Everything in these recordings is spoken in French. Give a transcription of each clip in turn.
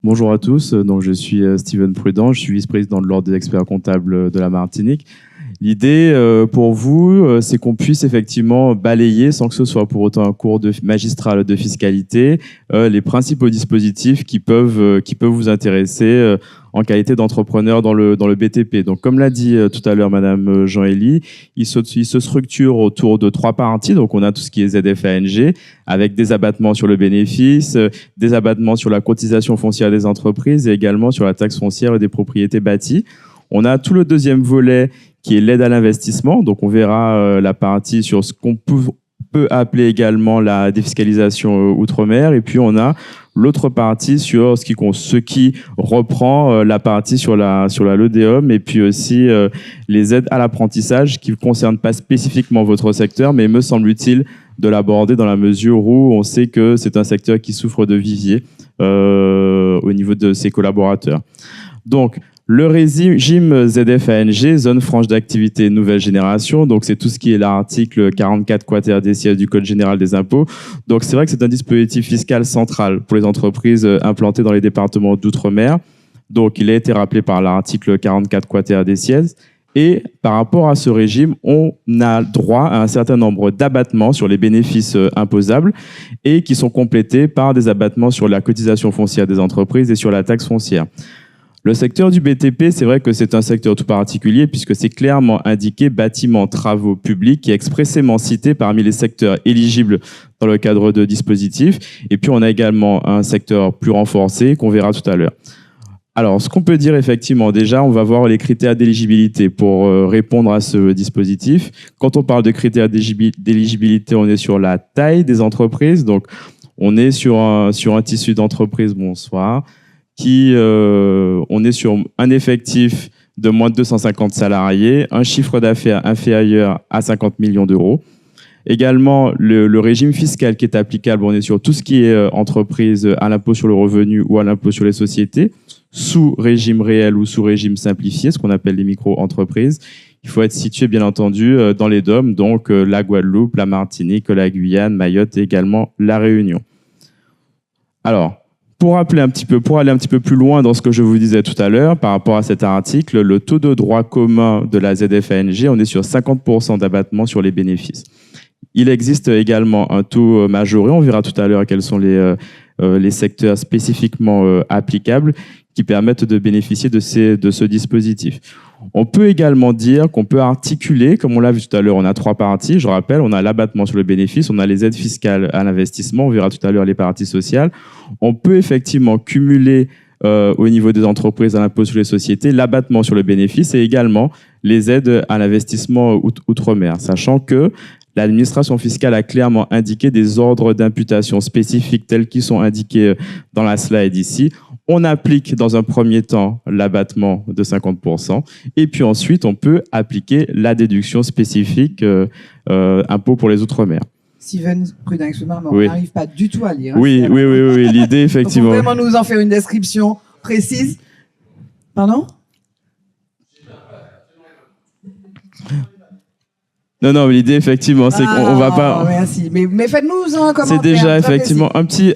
Bonjour à tous, donc je suis Steven Prudent, je suis vice-président de l'Ordre des experts comptables de la Martinique. L'idée pour vous, c'est qu'on puisse effectivement balayer, sans que ce soit pour autant un cours magistral de fiscalité, les principaux dispositifs qui peuvent vous intéresser en qualité d'entrepreneur dans le BTP. Donc, comme l'a dit tout à l'heure Madame Jean-Élie, il se structure autour de trois parties. Donc, on a tout ce qui est ZFANG, avec des abattements sur le bénéfice, des abattements sur la cotisation foncière des entreprises et également sur la taxe foncière des propriétés bâties. On a tout le deuxième volet qui est l'aide à l'investissement. Donc, on verra la partie sur ce qu'on peut appeler également la défiscalisation outre-mer. Et puis, on a l'autre partie sur ce qui reprend la partie sur la LODEOM et puis aussi les aides à l'apprentissage qui ne concernent pas spécifiquement votre secteur, mais me semble utile de l'aborder dans la mesure où on sait que c'est un secteur qui souffre de vivier au niveau de ses collaborateurs. Donc, le régime ZFANG, zone franche d'activité nouvelle génération, donc c'est tout ce qui est l'article 44 quater des sièges du Code général des impôts. Donc c'est vrai que c'est un dispositif fiscal central pour les entreprises implantées dans les départements d'outre-mer. Donc il a été rappelé par l'article 44 quater des sièges. Et par rapport à ce régime, on a droit à un certain nombre d'abattements sur les bénéfices imposables et qui sont complétés par des abattements sur la cotisation foncière des entreprises et sur la taxe foncière. Le secteur du BTP, c'est vrai que c'est un secteur tout particulier puisque c'est clairement indiqué bâtiments, travaux publics qui est expressément cité parmi les secteurs éligibles dans le cadre de dispositifs. Et puis, on a également un secteur plus renforcé qu'on verra tout à l'heure. Alors, ce qu'on peut dire effectivement, déjà, on va voir les critères d'éligibilité pour répondre à ce dispositif. Quand on parle de critères d'éligibilité, on est sur la taille des entreprises. Donc, on est sur un tissu d'entreprise, bonsoir, on est sur un effectif de moins de 250 salariés, un chiffre d'affaires inférieur à 50 millions d'euros. Également, le régime fiscal qui est applicable, on est sur tout ce qui est entreprise à l'impôt sur le revenu ou à l'impôt sur les sociétés, sous régime réel ou sous régime simplifié, ce qu'on appelle les micro-entreprises. Il faut être situé, bien entendu, dans les DOM, donc la Guadeloupe, la Martinique, la Guyane, Mayotte et également la Réunion. Alors, pour aller un petit peu plus loin dans ce que je vous disais tout à l'heure, par rapport à cet article, le taux de droit commun de la ZFANG, on est sur 50% d'abattement sur les bénéfices. Il existe également un taux majoré, on verra tout à l'heure quels sont les secteurs spécifiquement applicables qui permettent de bénéficier de ce dispositif. On peut également dire qu'on peut articuler, comme on l'a vu tout à l'heure, on a trois parties. Je rappelle, on a l'abattement sur le bénéfice, on a les aides fiscales à l'investissement, on verra tout à l'heure les parties sociales. On peut effectivement cumuler au niveau des entreprises à l'impôt sur les sociétés l'abattement sur le bénéfice et également les aides à l'investissement outre-mer, sachant que l'administration fiscale a clairement indiqué des ordres d'imputation spécifiques tels qu'ils sont indiqués dans la slide ici. On applique dans un premier temps l'abattement de 50% et puis ensuite on peut appliquer la déduction spécifique impôt pour les outre-mer. Steven Prudent, excuse-moi, mais oui. On n'arrive pas du tout à lire. Oui, l'idée effectivement. Vous pouvez vraiment nous en faire une description précise? Pardon? Non, l'idée, effectivement, c'est qu'on va pas... Merci. Mais faites-nous un commentaire. C'est déjà, effectivement, un petit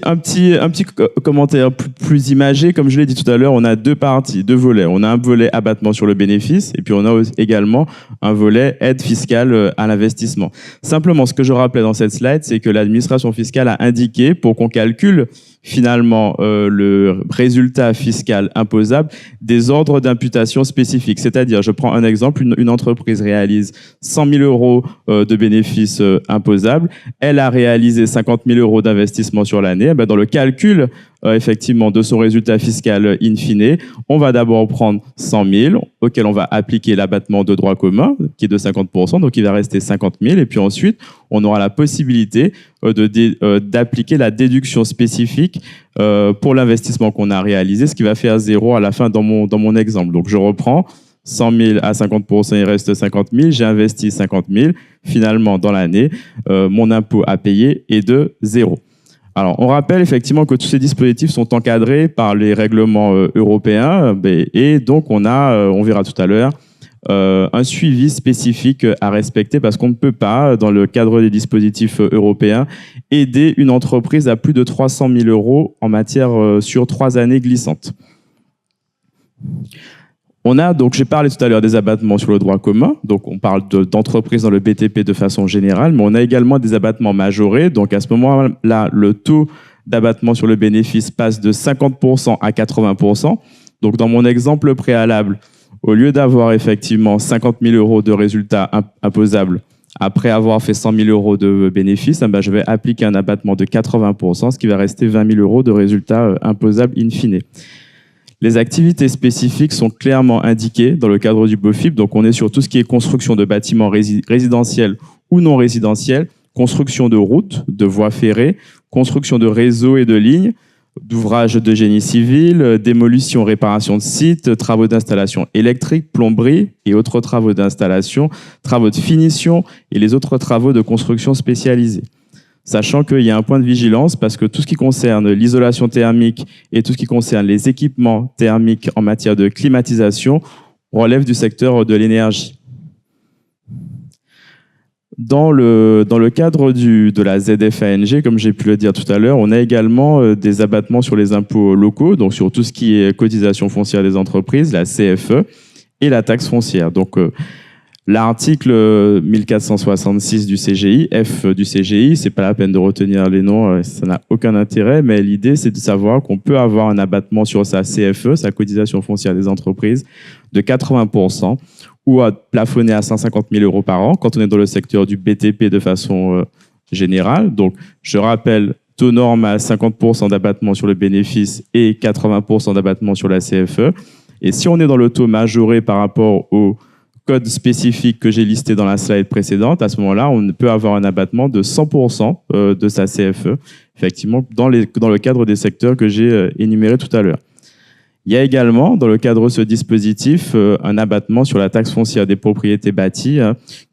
commentaire plus imagé. Comme je l'ai dit tout à l'heure, on a deux volets. On a un volet abattement sur le bénéfice et puis on a également un volet aide fiscale à l'investissement. Simplement, ce que je rappelais dans cette slide, c'est que l'administration fiscale a indiqué, pour qu'on calcule finalement le résultat fiscal imposable, des ordres d'imputation spécifiques. C'est-à-dire, je prends un exemple, une entreprise réalise 100 000 euros de bénéfices imposables, elle a réalisé 50 000 euros d'investissement sur l'année. Dans le calcul effectivement de son résultat fiscal in fine, on va d'abord prendre 100 000 auquel on va appliquer l'abattement de droit commun qui est de 50%, donc il va rester 50 000 et puis ensuite on aura la possibilité d'appliquer la déduction spécifique pour l'investissement qu'on a réalisé, ce qui va faire 0 à la fin dans mon exemple. Donc je reprends 100 000 à 50%, il reste 50 000, j'ai investi 50 000, finalement dans l'année, mon impôt à payer est de 0. Alors, on rappelle effectivement que tous ces dispositifs sont encadrés par les règlements européens et donc on verra tout à l'heure, un suivi spécifique à respecter parce qu'on ne peut pas, dans le cadre des dispositifs européens, aider une entreprise à plus de 300 000 € en matière sur 3 années glissantes. On a donc, j'ai parlé tout à l'heure des abattements sur le droit commun, donc on parle d'entreprises dans le BTP de façon générale, mais on a également des abattements majorés. Donc à ce moment-là, le taux d'abattement sur le bénéfice passe de 50% à 80%. Donc dans mon exemple préalable, au lieu d'avoir effectivement 50 000 € de résultats imposables après avoir fait 100 000 € de bénéfices, je vais appliquer un abattement de 80%, ce qui va rester 20 000 € de résultats imposables in fine. Les activités spécifiques sont clairement indiquées dans le cadre du BOFIP. Donc, on est sur tout ce qui est construction de bâtiments résidentiels ou non résidentiels, construction de routes, de voies ferrées, construction de réseaux et de lignes, d'ouvrages de génie civil, démolition, réparation de sites, travaux d'installation électrique, plomberie et autres travaux d'installation, travaux de finition et les autres travaux de construction spécialisés. Sachant qu'il y a un point de vigilance parce que tout ce qui concerne l'isolation thermique et tout ce qui concerne les équipements thermiques en matière de climatisation relève du secteur de l'énergie. Dans le cadre de la ZFANG, comme j'ai pu le dire tout à l'heure, on a également des abattements sur les impôts locaux, donc sur tout ce qui est cotisation foncière des entreprises, la CFE et la taxe foncière. Donc, l'article 1466 du CGI, F du CGI, c'est pas la peine de retenir les noms, ça n'a aucun intérêt, mais l'idée c'est de savoir qu'on peut avoir un abattement sur sa CFE, sa cotisation foncière des entreprises, de 80% ou à plafonner à 150 000 € par an quand on est dans le secteur du BTP de façon générale. Donc, je rappelle, taux normal 50% d'abattement sur le bénéfice et 80% d'abattement sur la CFE. Et si on est dans le taux majoré par rapport au code spécifique que j'ai listé dans la slide précédente, à ce moment-là, on peut avoir un abattement de 100% de sa CFE, effectivement, dans le cadre des secteurs que j'ai énumérés tout à l'heure. Il y a également, dans le cadre de ce dispositif, un abattement sur la taxe foncière des propriétés bâties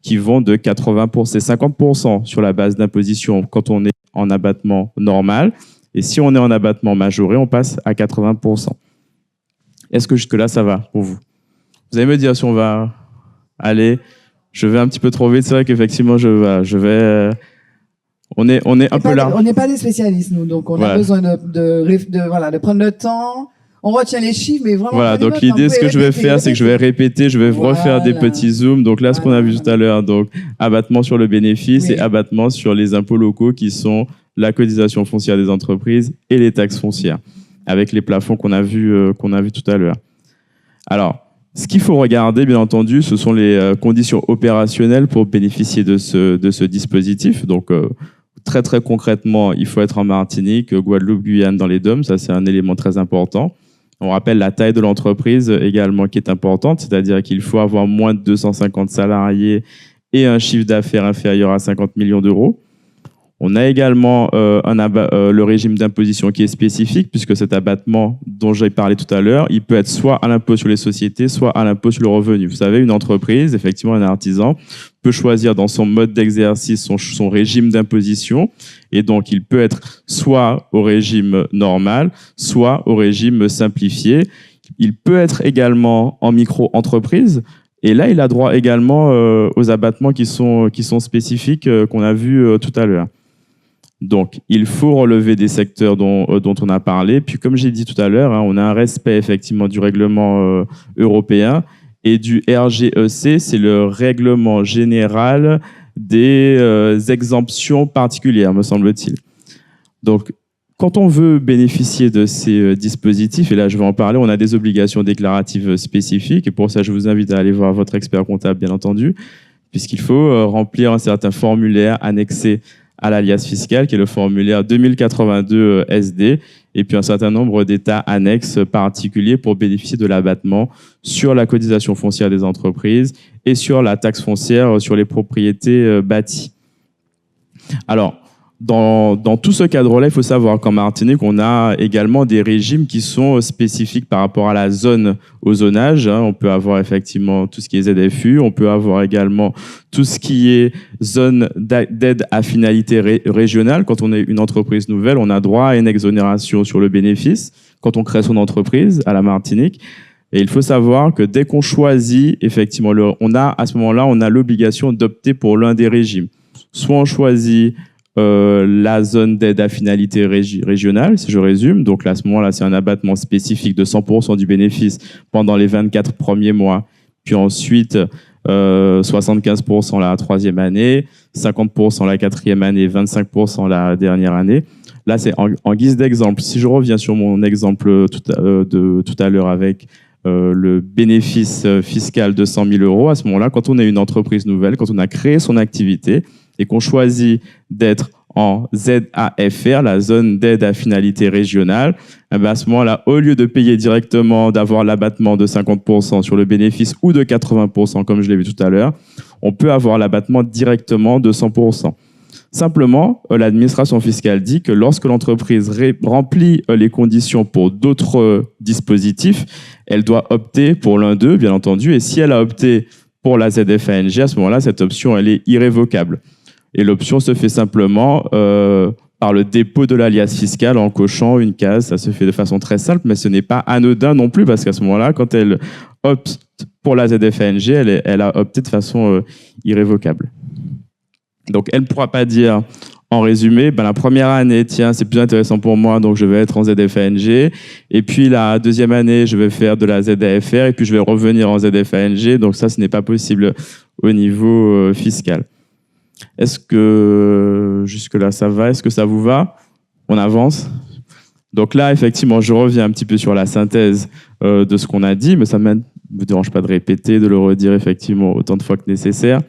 qui vont de 80%, 50% sur la base d'imposition quand on est en abattement normal. Et si on est en abattement majoré, on passe à 80%. Est-ce que jusque-là, ça va pour vous? Vous allez me dire si on va... Allez, je vais un petit peu trop vite. C'est vrai qu'effectivement, je vais. On est un peu là. On n'est pas des spécialistes, nous, donc on a besoin de prendre le temps. On retient les chiffres, mais vraiment. Voilà, donc l'idée, ce que je vais faire, c'est que je vais répéter, je vais refaire des petits zooms. Donc là, ce qu'on a vu tout à l'heure, donc abattement sur le bénéfice et abattement sur les impôts locaux qui sont la cotisation foncière des entreprises et les taxes foncières, avec les plafonds qu'on a vu tout à l'heure. Alors. Ce qu'il faut regarder, bien entendu, ce sont les conditions opérationnelles pour bénéficier de ce dispositif. Donc, très, très concrètement, il faut être en Martinique, Guadeloupe, Guyane, dans les DOM. Ça, c'est un élément très important. On rappelle la taille de l'entreprise également qui est importante, c'est-à-dire qu'il faut avoir moins de 250 salariés et un chiffre d'affaires inférieur à 50 millions €. On a également le régime d'imposition qui est spécifique, puisque cet abattement dont j'ai parlé tout à l'heure, il peut être soit à l'impôt sur les sociétés, soit à l'impôt sur le revenu. Vous savez, une entreprise, effectivement un artisan, peut choisir dans son mode d'exercice son régime d'imposition, et donc il peut être soit au régime normal, soit au régime simplifié. Il peut être également en micro-entreprise, et là, il a droit également aux abattements qui sont spécifiques qu'on a vus tout à l'heure. Donc, il faut relever des secteurs dont on a parlé. Puis, comme j'ai dit tout à l'heure, on a un respect effectivement du règlement européen et du RGEC, c'est le règlement général des exemptions particulières, me semble-t-il. Donc, quand on veut bénéficier de ces dispositifs, et là je vais en parler, on a des obligations déclaratives spécifiques. Et pour ça, je vous invite à aller voir votre expert comptable, bien entendu, puisqu'il faut remplir un certain formulaire annexé à l'alias fiscal, qui est le formulaire 2082 SD, et puis un certain nombre d'états annexes particuliers pour bénéficier de l'abattement sur la cotisation foncière des entreprises et sur la taxe foncière sur les propriétés bâties. Alors, dans tout ce cadre-là, il faut savoir qu'en Martinique, on a également des régimes qui sont spécifiques par rapport à la zone au zonage. On peut avoir effectivement tout ce qui est ZFU, on peut avoir également tout ce qui est zone d'aide à finalité régionale. Quand on est une entreprise nouvelle, on a droit à une exonération sur le bénéfice quand on crée son entreprise à la Martinique. Et il faut savoir que dès qu'on choisit, effectivement, à ce moment-là, on a l'obligation d'opter pour l'un des régimes. Soit on choisit la zone d'aide à finalité régionale, si je résume. Donc là, à ce moment-là, c'est un abattement spécifique de 100% du bénéfice pendant les 24 premiers mois. Puis ensuite, 75% la troisième année, 50% la quatrième année, 25% la dernière année. Là, c'est en guise d'exemple. Si je reviens sur mon exemple de tout à l'heure avec le bénéfice fiscal de 100 000 euros, à ce moment-là, quand on est une entreprise nouvelle, quand on a créé son activité et qu'on choisit d'être en ZAFR, la zone d'aide à finalité régionale, eh bien à ce moment-là, au lieu de payer directement, d'avoir l'abattement de 50% sur le bénéfice ou de 80%, comme je l'ai vu tout à l'heure, on peut avoir l'abattement directement de 100%. Simplement, l'administration fiscale dit que lorsque l'entreprise remplit les conditions pour d'autres dispositifs, elle doit opter pour l'un d'eux, bien entendu. Et si elle a opté pour la ZFANG, à ce moment-là, cette option, elle est irrévocable. Et l'option se fait simplement par le dépôt de l'alias fiscal en cochant une case. Ça se fait de façon très simple, mais ce n'est pas anodin non plus, parce qu'à ce moment-là, quand elle opte pour la ZFANG, elle a opté de façon irrévocable. Donc, elle ne pourra pas dire, en résumé, la première année, tiens, c'est plus intéressant pour moi, donc je vais être en ZFANG. Et puis, la deuxième année, je vais faire de la ZAFR et puis je vais revenir en ZFANG. Donc, ça, ce n'est pas possible au niveau fiscal. Est-ce que jusque-là, ça va? Est-ce que ça vous va? On avance? Donc là, effectivement, je reviens un petit peu sur la synthèse de ce qu'on a dit, mais ça ne me dérange pas de répéter, de le redire effectivement autant de fois que nécessaire.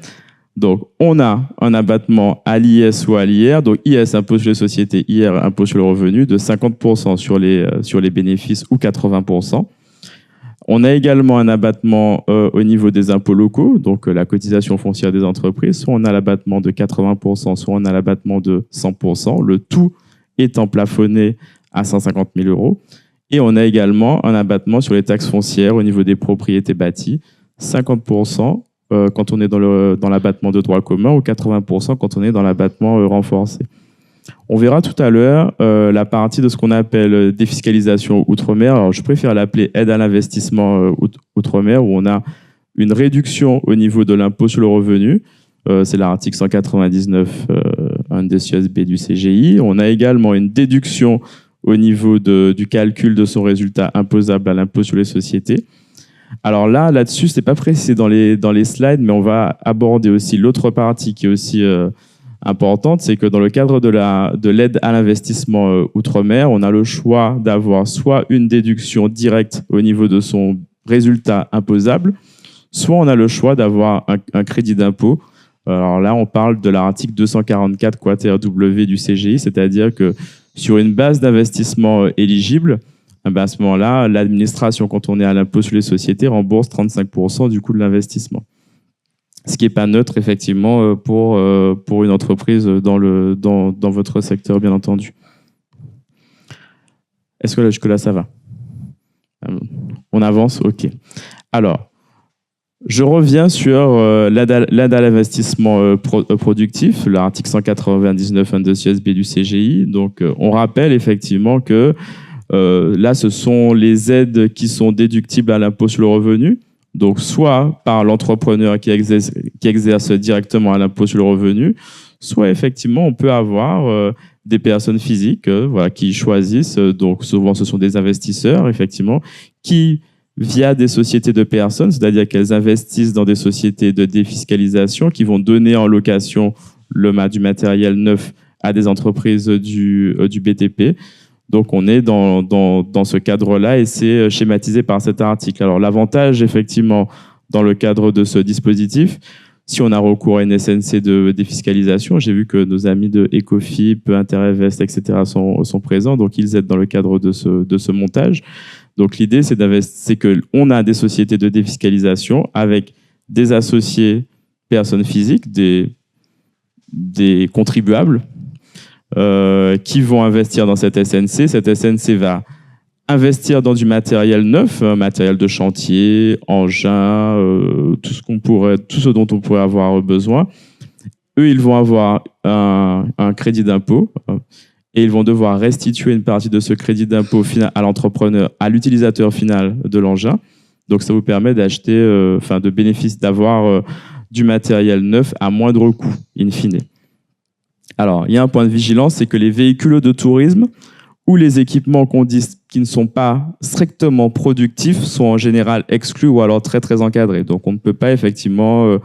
Donc, on a un abattement à l'IS ou à l'IR. Donc, IS, impôt sur les sociétés, IR, impôt sur le revenu, de 50% sur les bénéfices ou 80%. On a également un abattement au niveau des impôts locaux, donc la cotisation foncière des entreprises. Soit on a l'abattement de 80%, soit on a l'abattement de 100%. Le tout étant plafonné à 150 000 euros. Et on a également un abattement sur les taxes foncières au niveau des propriétés bâties, 50%. Quand on est dans l'abattement de droit commun ou 80% quand on est dans l'abattement renforcé. On verra tout à l'heure la partie de ce qu'on appelle défiscalisation outre-mer. Alors, je préfère l'appeler aide à l'investissement outre-mer, où on a une réduction au niveau de l'impôt sur le revenu. C'est l'article 199 indécius B du CGI. On a également une déduction au niveau du calcul de son résultat imposable à l'impôt sur les sociétés. Alors là-dessus, c'est pas précisé dans les slides, mais on va aborder aussi l'autre partie qui est aussi importante, c'est que dans le cadre de l'aide à l'investissement outre-mer, on a le choix d'avoir soit une déduction directe au niveau de son résultat imposable, soit on a le choix d'avoir un crédit d'impôt. Alors là, on parle de l'article 244 quater W du CGI, c'est-à-dire que sur une base d'investissement éligible, à ce moment-là, l'administration, quand on est à l'impôt sur les sociétés, rembourse 35% du coût de l'investissement. Ce qui n'est pas neutre, effectivement, pour une entreprise dans votre secteur, bien entendu. Est-ce que jusque-là, ça va? On avance? OK. Alors, je reviens sur l'aide à l'investissement productif, l'article 199 indécius B du CGI. Donc, on rappelle effectivement que là, ce sont les aides qui sont déductibles à l'impôt sur le revenu, donc soit par l'entrepreneur qui exerce directement à l'impôt sur le revenu, soit effectivement, on peut avoir des personnes physiques qui choisissent, donc souvent ce sont des investisseurs, effectivement, qui, via des sociétés de personnes, c'est-à-dire qu'elles investissent dans des sociétés de défiscalisation qui vont donner en location du matériel neuf à des entreprises du BTP. Donc, on est dans ce cadre-là et c'est schématisé par cet article. Alors, l'avantage, effectivement, dans le cadre de ce dispositif, si on a recours à une SNC de défiscalisation, j'ai vu que nos amis de Ecofip, Intervest, etc. sont présents, donc ils aident dans le cadre de ce montage. Donc, l'idée, c'est qu'on a des sociétés de défiscalisation avec des associés personnes physiques, des contribuables, qui vont investir dans cette SNC. Cette SNC va investir dans du matériel neuf, matériel de chantier, engins, tout ce dont on pourrait avoir besoin. Eux, ils vont avoir un crédit d'impôt et ils vont devoir restituer une partie de ce crédit d'impôt à l'entrepreneur, à l'utilisateur final de l'engin. Donc, ça vous permet d'acheter, de bénéficier, d'avoir du matériel neuf à moindre coût, in fine. Alors, il y a un point de vigilance, c'est que les véhicules de tourisme ou les équipements qu'on dit qui ne sont pas strictement productifs sont en général exclus ou alors très, très encadrés. Donc, on ne peut pas effectivement,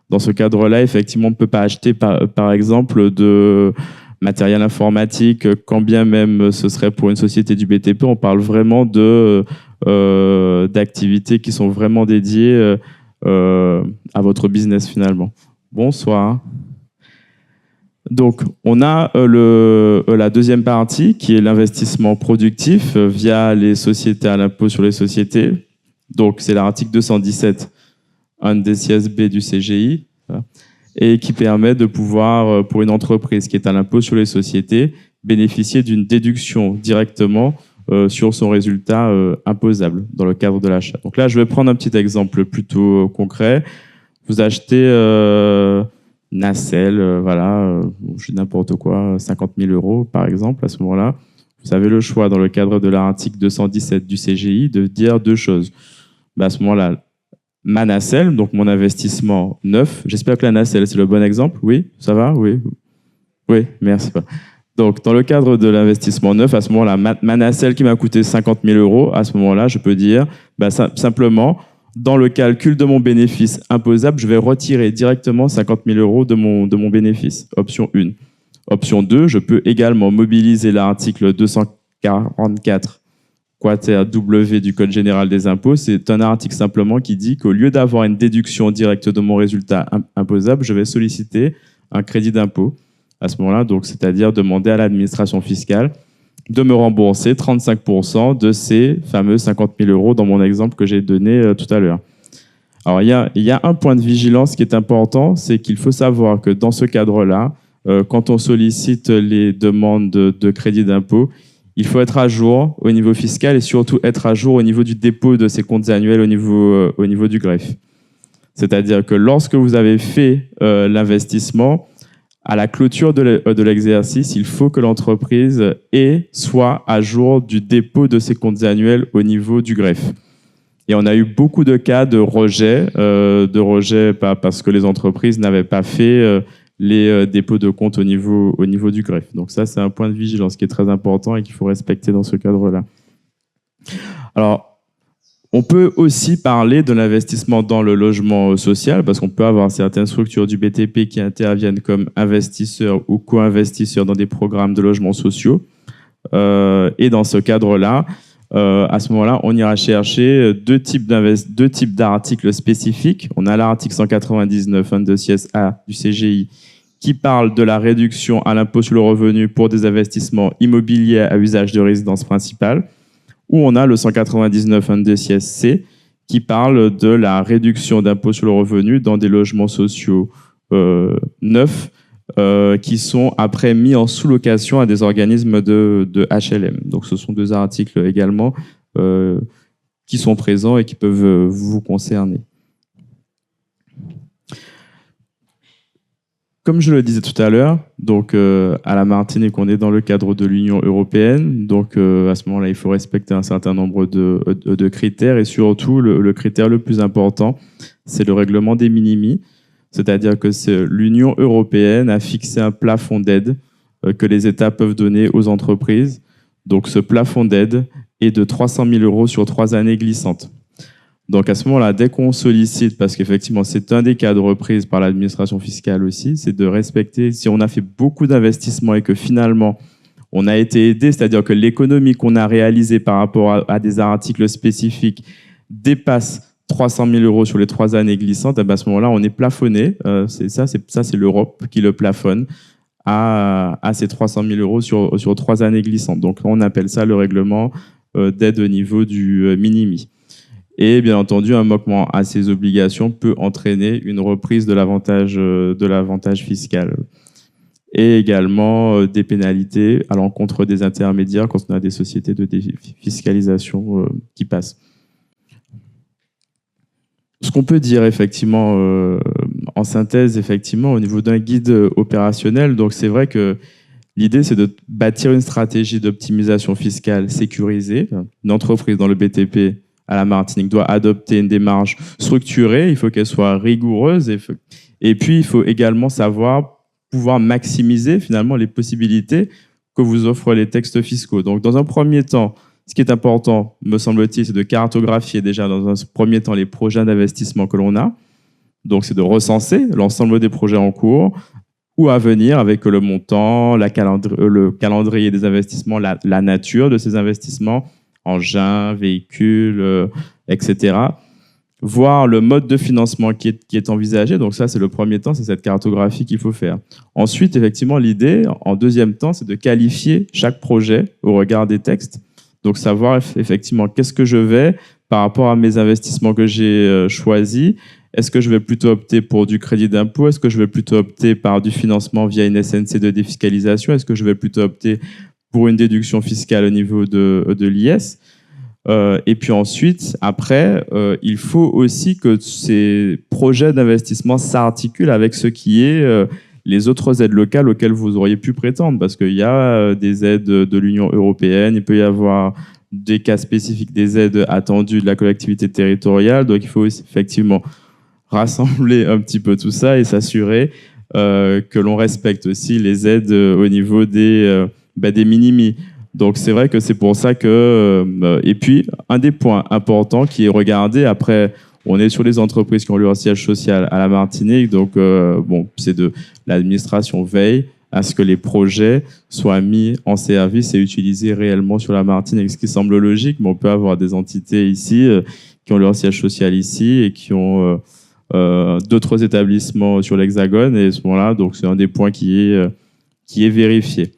dans ce cadre-là, effectivement, on ne peut pas acheter, par exemple, de matériel informatique, quand bien même ce serait pour une société du BTP. On parle vraiment d'activités qui sont vraiment dédiées à votre business finalement. Bonsoir. Donc, on a la deuxième partie qui est l'investissement productif via les sociétés à l'impôt sur les sociétés. Donc, c'est l'article 217 1 des CSB du CGI et qui permet de pouvoir, pour une entreprise qui est à l'impôt sur les sociétés, bénéficier d'une déduction directement sur son résultat imposable dans le cadre de l'achat. Donc là, je vais prendre un petit exemple plutôt concret. Vous achetez nacelle, je dis n'importe quoi, 50 000 € par exemple, à ce moment-là, vous avez le choix dans le cadre de l'article 217 du CGI de dire deux choses. À ce moment-là, ma nacelle, donc mon investissement neuf, j'espère que la nacelle, c'est le bon exemple, oui, ça va, oui, merci. Donc, dans le cadre de l'investissement neuf, à ce moment-là, ma nacelle qui m'a coûté 50 000 €, à ce moment-là, je peux dire, simplement, dans le calcul de mon bénéfice imposable, je vais retirer directement 50 000 € de mon bénéfice. Option 1. Option 2, je peux également mobiliser l'article 244 quater W du Code général des impôts. C'est un article simplement qui dit qu'au lieu d'avoir une déduction directe de mon résultat imposable, je vais solliciter un crédit d'impôt. À ce moment-là, donc, c'est-à-dire demander à l'administration fiscale de me rembourser 35% de ces fameux 50 000 € dans mon exemple que j'ai donné tout à l'heure. Alors, il y a un point de vigilance qui est important, c'est qu'il faut savoir que dans ce cadre-là, quand on sollicite les demandes de crédit d'impôt, il faut être à jour au niveau fiscal et surtout être à jour au niveau du dépôt de ces comptes annuels au niveau du greffe. C'est-à-dire que lorsque vous avez fait l'investissement, à la clôture de l'exercice, il faut que l'entreprise soit à jour du dépôt de ses comptes annuels au niveau du greffe. Et on a eu beaucoup de cas de rejet parce que les entreprises n'avaient pas fait les dépôts de comptes au niveau du greffe. Donc ça, c'est un point de vigilance qui est très important et qu'il faut respecter dans ce cadre-là. Alors, on peut aussi parler de l'investissement dans le logement social parce qu'on peut avoir certaines structures du BTP qui interviennent comme investisseurs ou co-investisseurs dans des programmes de logements sociaux. Et dans ce cadre-là, à ce moment-là, on ira chercher deux types d'articles spécifiques. On a l'article 199 1/A du CGI qui parle de la réduction à l'impôt sur le revenu pour des investissements immobiliers à usage de résidence principale, où on a le 199 1/C qui parle de la réduction d'impôt sur le revenu dans des logements sociaux neufs qui sont après mis en sous-location à des organismes de HLM. Donc ce sont deux articles également qui sont présents et qui peuvent vous concerner. Comme je le disais tout à l'heure, donc à la Martinique, on est dans le cadre de l'Union européenne. Donc à ce moment-là, il faut respecter un certain nombre de critères et surtout le critère le plus important, c'est le règlement des minimis. C'est-à-dire que l'Union européenne a fixé un plafond d'aide que les États peuvent donner aux entreprises. Donc ce plafond d'aide est de 300 000 € sur 3 années glissantes. Donc à ce moment-là, dès qu'on sollicite, parce qu'effectivement c'est un des cas de reprise par l'administration fiscale aussi, c'est de respecter, si on a fait beaucoup d'investissements et que finalement on a été aidé, c'est-à-dire que l'économie qu'on a réalisée par rapport à des articles spécifiques dépasse 300 000 € sur les 3 années glissantes, à ce moment-là on est plafonné, c'est l'Europe qui le plafonne à ces 300 000 € sur 3 années glissantes. Donc on appelle ça le règlement d'aide au niveau du minimi. Et bien entendu, un manquement à ces obligations peut entraîner une reprise de l'avantage fiscal. Et également des pénalités à l'encontre des intermédiaires quand on a des sociétés de défiscalisation qui passent. Ce qu'on peut dire effectivement en synthèse, effectivement, au niveau d'un guide opérationnel, donc c'est vrai que l'idée, c'est de bâtir une stratégie d'optimisation fiscale sécurisée. Une entreprise dans le BTP à la Martinique doit adopter une démarche structurée, il faut qu'elle soit rigoureuse et puis il faut également savoir pouvoir maximiser finalement les possibilités que vous offrent les textes fiscaux. Donc dans un premier temps, ce qui est important, me semble-t-il, c'est de cartographier déjà dans un premier temps les projets d'investissement que l'on a. Donc c'est de recenser l'ensemble des projets en cours ou à venir avec le montant, le calendrier des investissements, la nature de ces investissements, engins, véhicules, etc. Voir le mode de financement qui est envisagé. Donc ça, c'est le premier temps, c'est cette cartographie qu'il faut faire. Ensuite, effectivement, l'idée, en deuxième temps, c'est de qualifier chaque projet au regard des textes. Donc savoir effectivement qu'est-ce que je vais par rapport à mes investissements que j'ai choisis. Est-ce que je vais plutôt opter pour du crédit d'impôt? Est-ce que je vais plutôt opter par du financement via une SNC de défiscalisation? Est-ce que je vais plutôt opter pour une déduction fiscale au niveau de l'IS? Et puis ensuite, après, il faut aussi que ces projets d'investissement s'articulent avec ce qui est les autres aides locales auxquelles vous auriez pu prétendre, parce qu'il y a des aides de l'Union européenne, il peut y avoir des cas spécifiques, des aides attendues de la collectivité territoriale, donc il faut aussi, effectivement rassembler un petit peu tout ça et s'assurer que l'on respecte aussi les aides au niveau des minimi. Donc c'est vrai que c'est pour ça que... et puis, un des points importants qui est regardé, après, on est sur les entreprises qui ont leur siège social à la Martinique, donc c'est de l'administration veille à ce que les projets soient mis en service et utilisés réellement sur la Martinique, ce qui semble logique, mais on peut avoir des entités ici qui ont leur siège social ici et qui ont d'autres établissements sur l'Hexagone, et à ce moment-là, donc c'est un des points qui est vérifié.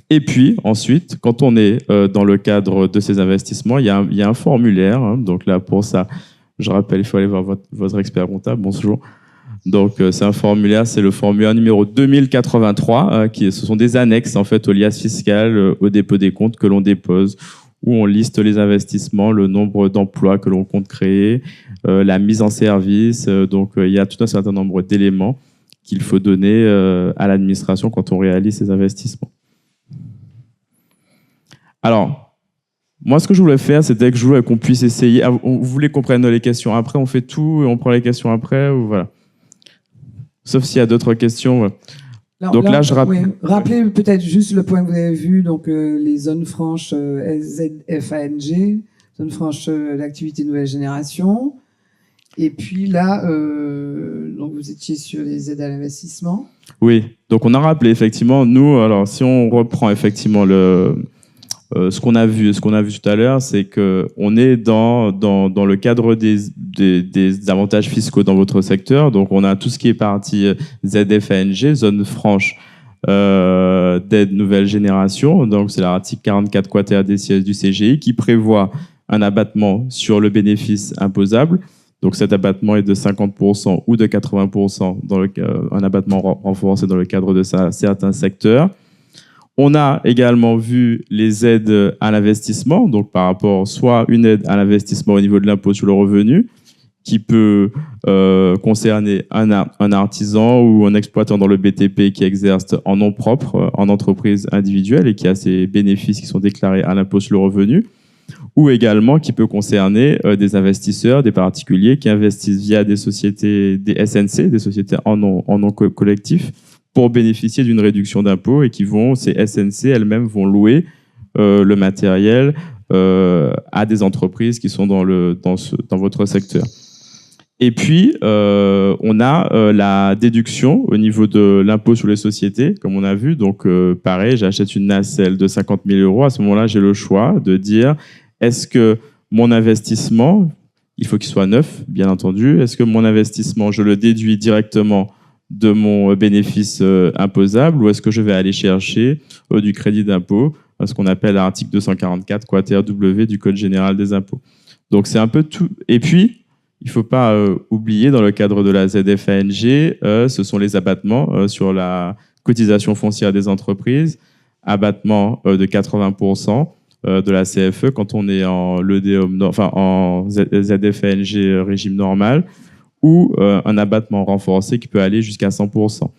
Et puis, ensuite, quand on est dans le cadre de ces investissements, il y a un formulaire. Hein, donc là, pour ça, je rappelle, il faut aller voir votre expert comptable. Bonjour. Donc, c'est un formulaire, c'est le formulaire numéro 2083, ce sont des annexes, en fait, au lias fiscal, au dépôt des comptes que l'on dépose, où on liste les investissements, le nombre d'emplois que l'on compte créer, la mise en service. Donc, il y a tout un certain nombre d'éléments qu'il faut donner à l'administration quand on réalise ces investissements. Alors, moi, ce que je voulais faire, c'était que je voulais qu'on puisse essayer... Vous voulez qu'on prenne les questions après, on fait tout et on prend les questions après, ou voilà. Sauf s'il y a d'autres questions. Ouais. Alors, donc là, je rappelle... Oui, rappelez peut-être juste le point que vous avez vu, donc les zones franches ZFANG, zones franches d'activité nouvelle génération. Et puis là, donc vous étiez sur les aides à l'investissement. Oui, donc on a rappelé effectivement, nous, alors si on reprend effectivement ce qu'on a vu tout à l'heure, c'est qu'on est dans le cadre des avantages fiscaux dans votre secteur. Donc, on a tout ce qui est partie ZFANG, zone franche d'aide nouvelle génération. Donc, c'est l'article 44 quater des sièges du CGI qui prévoit un abattement sur le bénéfice imposable. Donc, cet abattement est de 50% ou de 80%, un abattement renforcé dans le cadre de certains secteurs. On a également vu les aides à l'investissement, donc par rapport soit une aide à l'investissement au niveau de l'impôt sur le revenu, qui peut concerner un artisan ou un exploitant dans le BTP qui exerce en nom propre, en entreprise individuelle et qui a ses bénéfices qui sont déclarés à l'impôt sur le revenu, ou également qui peut concerner des investisseurs, des particuliers qui investissent via des sociétés, des SNC, des sociétés en nom collectif, pour bénéficier d'une réduction d'impôt et ces SNC elles-mêmes vont louer le matériel à des entreprises qui sont dans votre secteur. Et puis, on a la déduction au niveau de l'impôt sur les sociétés, comme on a vu. Donc, pareil, j'achète une nacelle de 50 000 €. À ce moment-là, j'ai le choix de dire, est-ce que mon investissement, il faut qu'il soit neuf, bien entendu. Est-ce que mon investissement, je le déduis directement de mon bénéfice imposable, ou est-ce que je vais aller chercher du crédit d'impôt, ce qu'on appelle l'article 244 quater W du Code général des impôts. Donc c'est un peu tout. Et puis, il ne faut pas oublier, dans le cadre de la ZFANG, ce sont les abattements sur la cotisation foncière des entreprises, abattement de 80% de la CFE quand on est en ZFANG régime normal, ou un abattement renforcé qui peut aller jusqu'à 100%.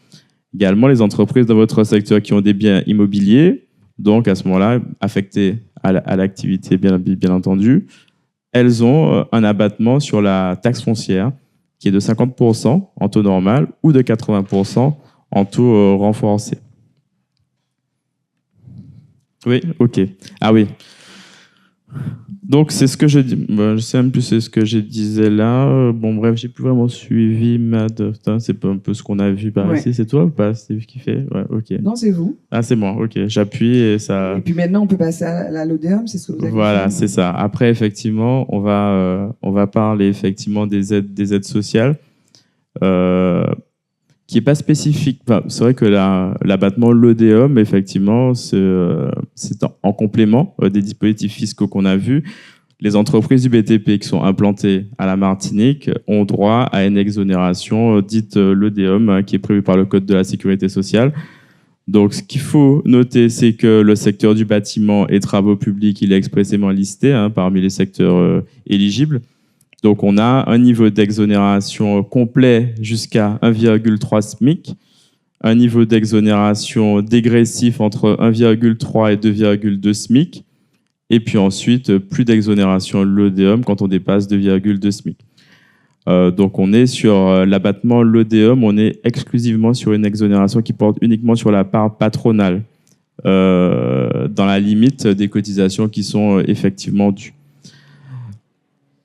Également, les entreprises dans votre secteur qui ont des biens immobiliers, donc à ce moment-là, affectés à l'activité, bien entendu, elles ont un abattement sur la taxe foncière qui est de 50% en taux normal ou de 80% en taux renforcé. Oui, ok. Ah oui. Donc, c'est ce que je dis. Je sais même plus c'est ce que je disais là. Bon, bref, j'ai plus vraiment suivi c'est un peu ce qu'on a vu par ici. C'est toi ou pas? C'est lui qui fait? Ouais, ok. Non, c'est vous. Ah, c'est moi, ok. J'appuie et ça. Et puis maintenant, on peut passer à l'ODEOM, c'est ce que vous avez Voilà, fait. c'est ça. Après, effectivement, on va parler effectivement des aides sociales. Qui n'est pas spécifique. Enfin, c'est vrai que l'abattement l'ODEOM, effectivement, c'est en complément des dispositifs fiscaux qu'on a vus. Les entreprises du BTP qui sont implantées à la Martinique ont droit à une exonération dite l'ODEOM, qui est prévue par le Code de la sécurité sociale. Donc, ce qu'il faut noter, c'est que le secteur du bâtiment et travaux publics, il est expressément listé parmi les secteurs éligibles. Donc, on a un niveau d'exonération complet jusqu'à 1,3 SMIC, un niveau d'exonération dégressif entre 1,3 et 2,2 SMIC, et puis ensuite, plus d'exonération l'ODEOM quand on dépasse 2,2 SMIC. Donc, on est sur l'abattement l'ODEOM, on est exclusivement sur une exonération qui porte uniquement sur la part patronale, dans la limite des cotisations qui sont effectivement dues.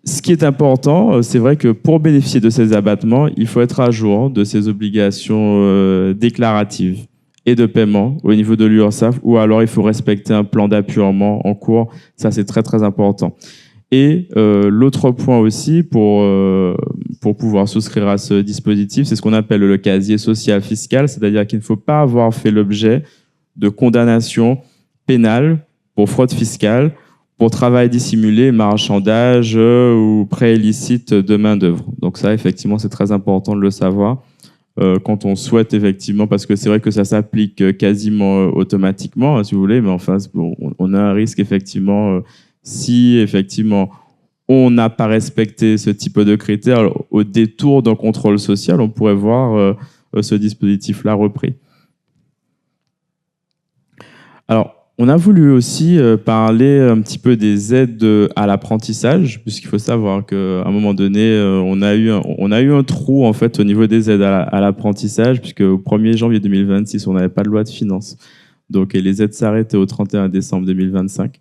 Ce qui est important, c'est vrai que pour bénéficier de ces abattements, il faut être à jour de ces obligations déclaratives et de paiement au niveau de l'URSSAF, ou alors il faut respecter un plan d'appurement en cours. Ça, c'est très, très important. Et l'autre point aussi, pour pouvoir souscrire à ce dispositif, c'est ce qu'on appelle le casier social fiscal, c'est-à-dire qu'il ne faut pas avoir fait l'objet de condamnation pénale pour fraude fiscale, pour travail dissimulé, marchandage ou prêt illicite de main-d'œuvre. Donc ça, effectivement, c'est très important de le savoir quand on souhaite, effectivement, parce que c'est vrai que ça s'applique quasiment automatiquement, si vous voulez, mais enfin, on a un risque, effectivement, si, effectivement, on n'a pas respecté ce type de critères, au détour d'un contrôle social, on pourrait voir ce dispositif-là repris. Alors, on a voulu aussi parler un petit peu des aides à l'apprentissage, puisqu'il faut savoir qu'à un moment donné, on a eu un trou en fait au niveau des aides à l'apprentissage, puisque au 1er janvier 2026, on n'avait pas de loi de finances. Donc, et les aides s'arrêtaient au 31 décembre 2025.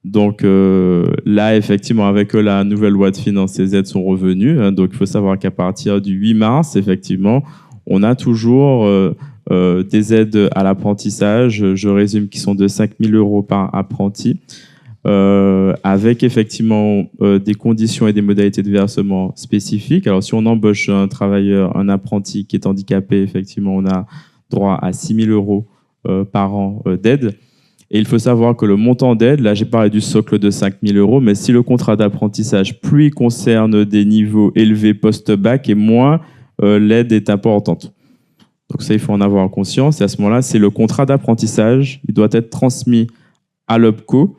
Donc là, effectivement, avec la nouvelle loi de finances, ces aides sont revenues. Donc, il faut savoir qu'à partir du 8 mars, effectivement, on a toujours des aides à l'apprentissage, je résume, qui sont de 5 000 € par apprenti, avec effectivement des conditions et des modalités de versement spécifiques. Alors, si on embauche un travailleur, un apprenti qui est handicapé, effectivement, on a droit à 6 000 € par an d'aide. Et il faut savoir que le montant d'aide, là j'ai parlé du socle de 5 000 €, mais si le contrat d'apprentissage, plus il concerne des niveaux élevés post-bac et moins l'aide est importante. Donc ça, il faut en avoir conscience. Et à ce moment-là, c'est le contrat d'apprentissage. Il doit être transmis à l'OPCO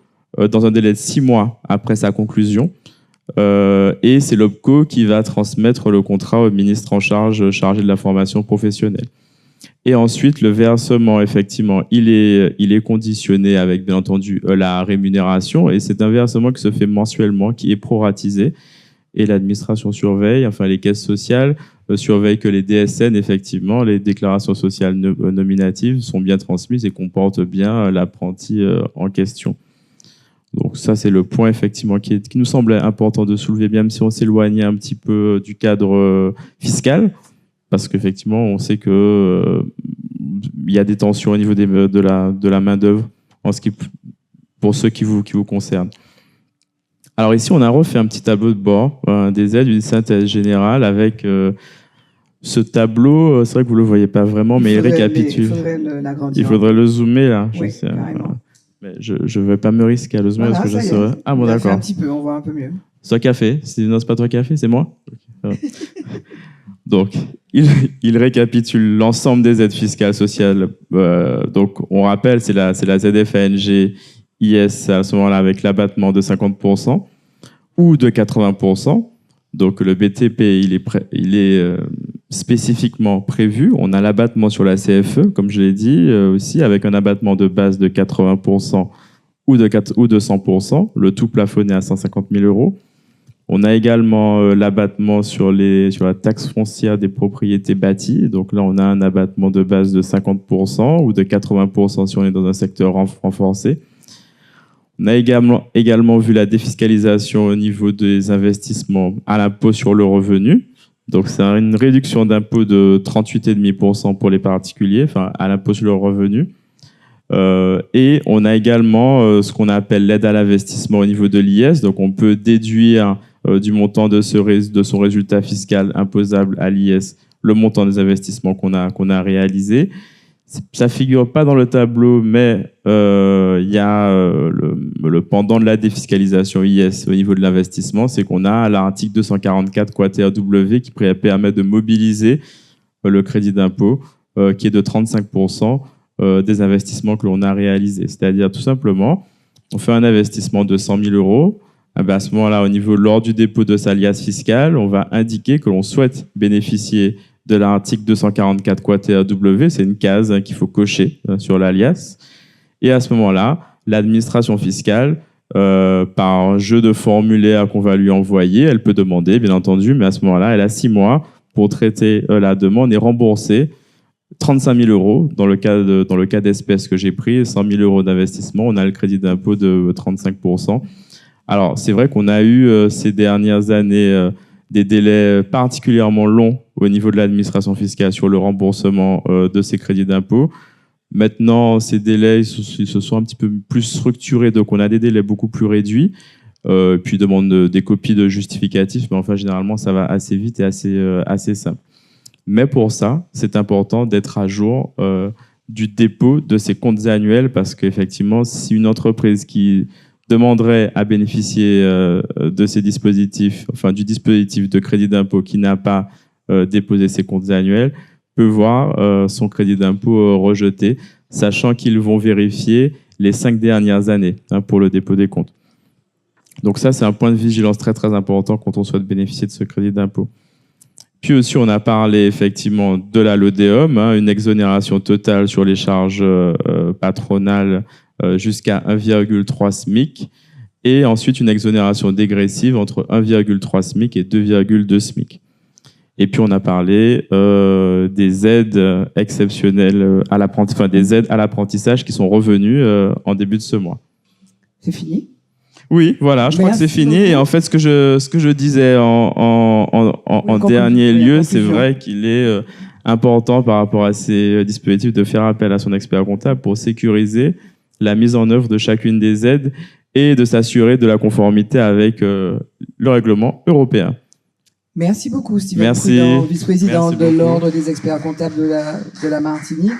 dans un délai de 6 mois après sa conclusion. Et c'est l'OPCO qui va transmettre le contrat au ministre en chargé de la formation professionnelle. Et ensuite, le versement, effectivement, il est conditionné avec, bien entendu, la rémunération. Et c'est un versement qui se fait mensuellement, qui est proratisé. Et l'administration surveille, enfin les caisses sociales surveillent que les DSN, effectivement, les déclarations sociales nominatives sont bien transmises et comportent bien l'apprenti en question. Donc ça, c'est le point, effectivement, qui nous semblait important de soulever, même si on s'éloignait un petit peu du cadre fiscal. Parce qu'effectivement, on sait qu'il y a des tensions au niveau de la main-d'œuvre pour ceux qui vous concernent. Alors ici, on a refait un petit tableau de bord des aides, une synthèse générale avec ce tableau. C'est vrai que vous ne le voyez pas vraiment, mais il récapitule. Il faudrait le zoomer là. Oui, je sais, carrément. Mais je ne vais pas me risquer à le zoomer, Voilà, parce que je ça y est. serais... Ah bon, d'accord. Un petit peu, on voit un peu mieux. C'est toi qui fait. Non, c'est pas toi qui fait, c'est moi. Okay. Donc, il récapitule l'ensemble des aides fiscales sociales. Donc, on rappelle, c'est la ZFANG IS à ce moment-là avec l'abattement de 50% ou de 80%. Donc, le BTP, il est spécifiquement prévu. On a l'abattement sur la CFE, comme je l'ai dit aussi, avec un abattement de base de 80% ou de 100%, le tout plafonné à 150 000 euros. On a également l'abattement sur la taxe foncière des propriétés bâties. Donc là, on a un abattement de base de 50% ou de 80% si on est dans un secteur renforcé. On a également vu la défiscalisation au niveau des investissements à l'impôt sur le revenu. Donc c'est une réduction d'impôt de 38,5% pour les particuliers, enfin à l'impôt sur le revenu. Et on a également ce qu'on appelle l'aide à l'investissement au niveau de l'IS. Donc on peut déduire du montant de son résultat fiscal imposable à l'IS le montant des investissements qu'on a réalisés. Ça figure pas dans le tableau, mais il y a le pendant de la défiscalisation IS au niveau de l'investissement, c'est qu'on a l'article 244 quater W qui permet de mobiliser le crédit d'impôt qui est de 35% des investissements que l'on a réalisés. C'est-à-dire tout simplement, on fait un investissement de 100 000 euros. À ce moment-là, lors du dépôt de sa liasse fiscale, on va indiquer que l'on souhaite bénéficier de l'article 244 quater W. C'est une case qu'il faut cocher sur la liasse. Et à ce moment-là, l'administration fiscale, par un jeu de formulaire qu'on va lui envoyer, elle peut demander, bien entendu, mais à ce moment-là, elle a 6 mois pour traiter la demande et rembourser 35 000 euros dans le cas d'espèces que j'ai pris, 100 000 euros d'investissement, on a le crédit d'impôt de 35%. Alors, c'est vrai qu'on a eu ces dernières années des délais particulièrement longs au niveau de l'administration fiscale sur le remboursement de ces crédits d'impôt. Maintenant, ces délais ils se sont un petit peu plus structurés, donc on a des délais beaucoup plus réduits, puis demande des copies de justificatifs, mais enfin, généralement, ça va assez vite et assez simple. Mais pour ça, c'est important d'être à jour du dépôt de ces comptes annuels parce qu'effectivement, si une entreprise qui demanderait à bénéficier de ces dispositifs, enfin du dispositif de crédit d'impôt qui n'a pas déposé ses comptes annuels, peut voir son crédit d'impôt rejeté, sachant qu'ils vont vérifier les 5 dernières années pour le dépôt des comptes. Donc ça, c'est un point de vigilance très très important quand on souhaite bénéficier de ce crédit d'impôt. Puis aussi, on a parlé effectivement de la LODEOM, une exonération totale sur les charges patronales jusqu'à 1,3 SMIC et ensuite une exonération dégressive entre 1,3 SMIC et 2,2 SMIC. Et puis on a parlé des aides exceptionnelles à l'apprentissage, des aides à l'apprentissage qui sont revenues en début de ce mois. C'est fini ? Oui, voilà, je crois que c'est fini. Et en fait, ce que je disais en dernier lieu, c'est vrai qu'il est important par rapport à ces dispositifs de faire appel à son expert comptable pour sécuriser la mise en œuvre de chacune des aides et de s'assurer de la conformité avec le règlement européen. Merci beaucoup, Steven Prudent, vice-président de l'Ordre des experts comptables de la Martinique.